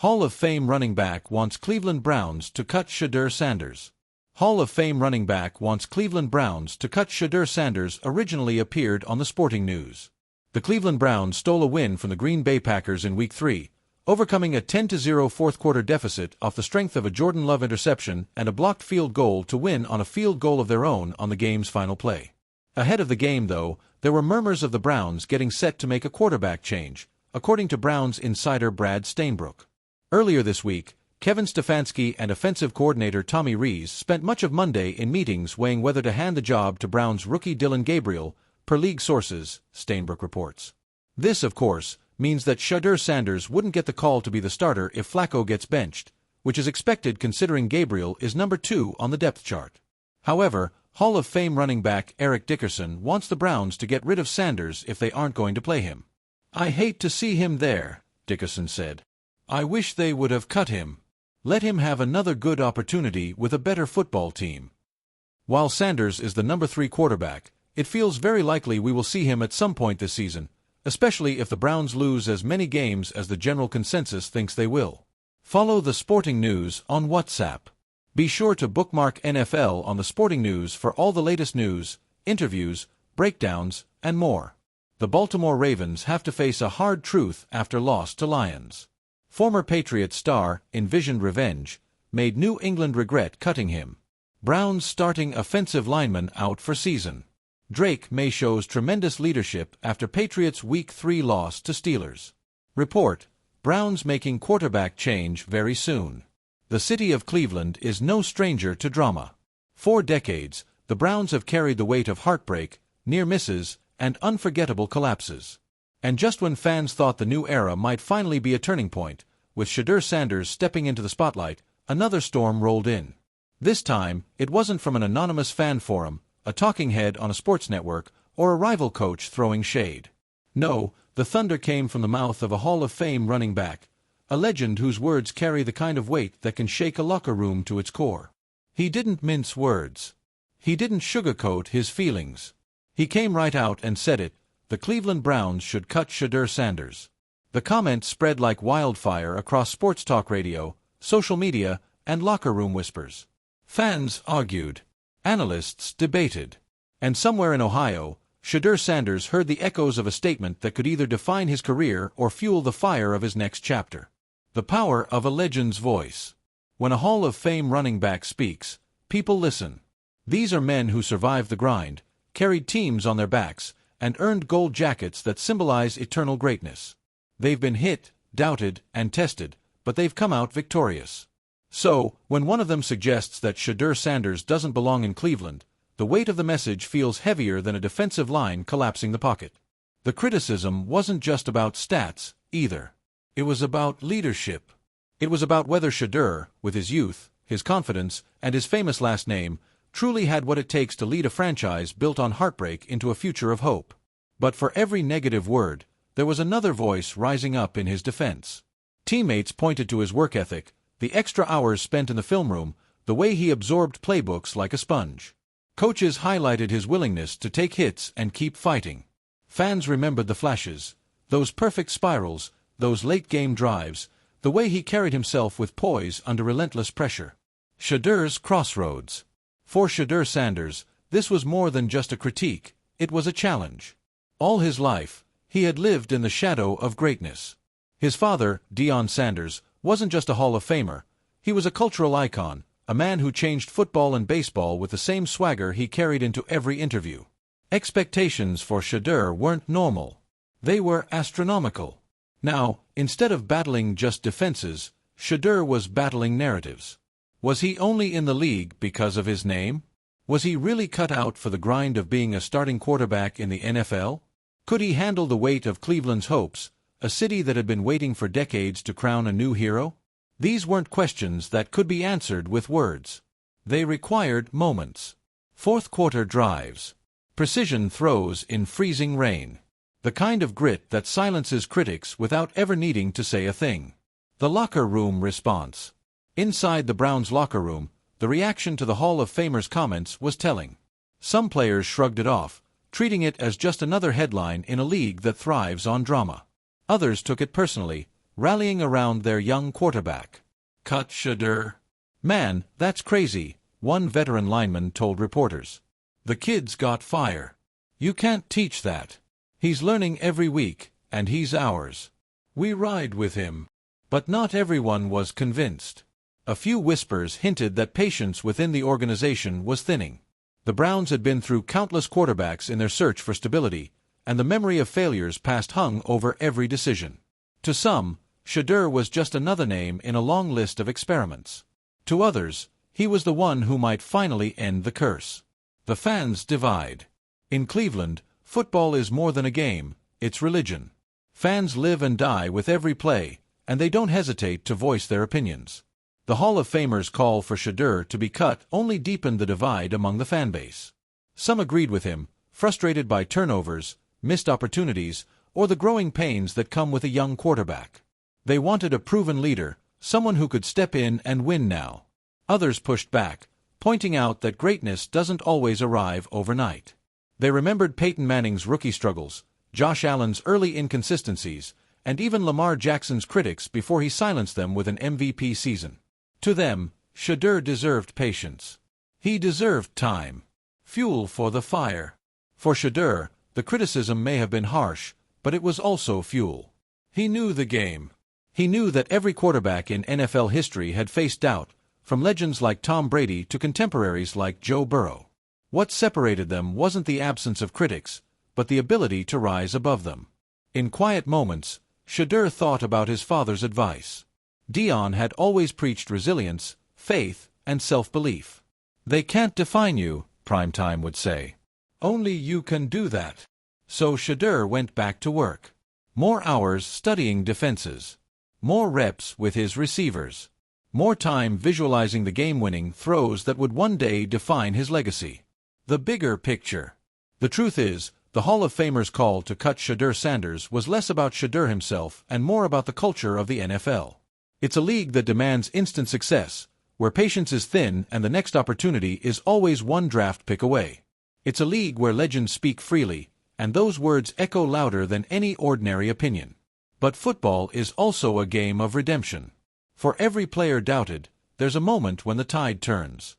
Hall of Fame running back wants Cleveland Browns to cut Shedeur Sanders. Hall of Fame running back wants Cleveland Browns to cut Shedeur Sanders originally appeared on the Sporting News. The Cleveland Browns stole a win from the Green Bay Packers in Week 3, overcoming a 10-0 fourth-quarter deficit off the strength of a Jordan Love interception and a blocked field goal to win on a field goal of their own on the game's final play. Ahead of the game, though, there were murmurs of the Browns getting set to make a quarterback change, according to Browns insider Brad Stainbrook. Earlier this week, Kevin Stefanski and offensive coordinator Tommy Rees spent much of Monday in meetings weighing whether to hand the job to Browns rookie Dillon Gabriel, per league sources, Stainbrook reports. This, of course, means that Shedeur Sanders wouldn't get the call to be the starter if Flacco gets benched, which is expected considering Gabriel is number 2 on the depth chart. However, Hall of Fame running back Eric Dickerson wants the Browns to get rid of Sanders if they aren't going to play him. "I hate to see him there," Dickerson said. "I wish they would have cut him. Let him have another good opportunity with a better football team." While Sanders is the number 3 quarterback, it feels very likely we will see him at some point this season, especially if the Browns lose as many games as the general consensus thinks they will. Follow the Sporting News on WhatsApp. Be sure to bookmark NFL on the Sporting News for all the latest news, interviews, breakdowns, and more. The Baltimore Ravens have to face a hard truth after loss to Lions. Former Patriots star, envisioned revenge, made New England regret cutting him. Browns starting offensive lineman out for season. Drake May shows tremendous leadership after Patriots' Week 3 loss to Steelers. Report, Browns making quarterback change very soon. The city of Cleveland is no stranger to drama. For decades, the Browns have carried the weight of heartbreak, near misses, and unforgettable collapses. And just when fans thought the new era might finally be a turning point, with Shedeur Sanders stepping into the spotlight, another storm rolled in. This time, it wasn't from an anonymous fan forum, a talking head on a sports network, or a rival coach throwing shade. No, the thunder came from the mouth of a Hall of Fame running back, a legend whose words carry the kind of weight that can shake a locker room to its core. He didn't mince words. He didn't sugarcoat his feelings. He came right out and said it: the Cleveland Browns should cut Shedeur Sanders. The comment spread like wildfire across sports talk radio, social media, and locker room whispers. Fans argued. Analysts debated. And somewhere in Ohio, Shedeur Sanders heard the echoes of a statement that could either define his career or fuel the fire of his next chapter. The power of a legend's voice. When a Hall of Fame running back speaks, people listen. These are men who survived the grind, carried teams on their backs, and earned gold jackets that symbolize eternal greatness. They've been hit, doubted, and tested, but they've come out victorious. So, when one of them suggests that Shedeur Sanders doesn't belong in Cleveland, the weight of the message feels heavier than a defensive line collapsing the pocket. The criticism wasn't just about stats, either. It was about leadership. It was about whether Shedeur, with his youth, his confidence, and his famous last name, truly had what it takes to lead a franchise built on heartbreak into a future of hope. But for every negative word, there was another voice rising up in his defense. Teammates pointed to his work ethic, the extra hours spent in the film room, the way he absorbed playbooks like a sponge. Coaches highlighted his willingness to take hits and keep fighting. Fans remembered the flashes, those perfect spirals, those late-game drives, the way he carried himself with poise under relentless pressure. Shedeur's crossroads. For Shedeur Sanders, this was more than just a critique, it was a challenge. All his life, he had lived in the shadow of greatness. His father, Deion Sanders, wasn't just a Hall of Famer, he was a cultural icon, a man who changed football and baseball with the same swagger he carried into every interview. Expectations for Shedeur weren't normal. They were astronomical. Now, instead of battling just defenses, Shedeur was battling narratives. Was he only in the league because of his name? Was he really cut out for the grind of being a starting quarterback in the NFL? Could he handle the weight of Cleveland's hopes, a city that had been waiting for decades to crown a new hero? These weren't questions that could be answered with words. They required moments. Fourth-quarter drives. Precision throws in freezing rain. The kind of grit that silences critics without ever needing to say a thing. The locker room response. Inside the Browns' locker room, the reaction to the Hall of Famer's comments was telling. Some players shrugged it off, treating it as just another headline in a league that thrives on drama. Others took it personally, rallying around their young quarterback. "Cut Shedeur." "Man, that's crazy," one veteran lineman told reporters. "The kid's got fire. You can't teach that. He's learning every week, and he's ours. We ride with him." But not everyone was convinced. A few whispers hinted that patience within the organization was thinning. The Browns had been through countless quarterbacks in their search for stability, and the memory of failures past hung over every decision. To some, Shedeur was just another name in a long list of experiments. To others, he was the one who might finally end the curse. The fans divide. In Cleveland, football is more than a game, it's religion. Fans live and die with every play, and they don't hesitate to voice their opinions. The Hall of Famers' call for Shedeur to be cut only deepened the divide among the fanbase. Some agreed with him, frustrated by turnovers, missed opportunities, or the growing pains that come with a young quarterback. They wanted a proven leader, someone who could step in and win now. Others pushed back, pointing out that greatness doesn't always arrive overnight. They remembered Peyton Manning's rookie struggles, Josh Allen's early inconsistencies, and even Lamar Jackson's critics before he silenced them with an MVP season. To them, Shedeur deserved patience. He deserved time. Fuel for the fire. For Shedeur, the criticism may have been harsh, but it was also fuel. He knew the game. He knew that every quarterback in NFL history had faced doubt, from legends like Tom Brady to contemporaries like Joe Burrow. What separated them wasn't the absence of critics, but the ability to rise above them. In quiet moments, Shedeur thought about his father's advice. Deion had always preached resilience, faith, and self-belief. "They can't define you," Primetime would say. "Only you can do that." So Shedeur went back to work. More hours studying defenses. More reps with his receivers. More time visualizing the game-winning throws that would one day define his legacy. The bigger picture. The truth is, the Hall of Famers' call to cut Shedeur Sanders was less about Shedeur himself and more about the culture of the NFL. It's a league that demands instant success, where patience is thin and the next opportunity is always one draft pick away. It's a league where legends speak freely, and those words echo louder than any ordinary opinion. But football is also a game of redemption. For every player doubted, there's a moment when the tide turns.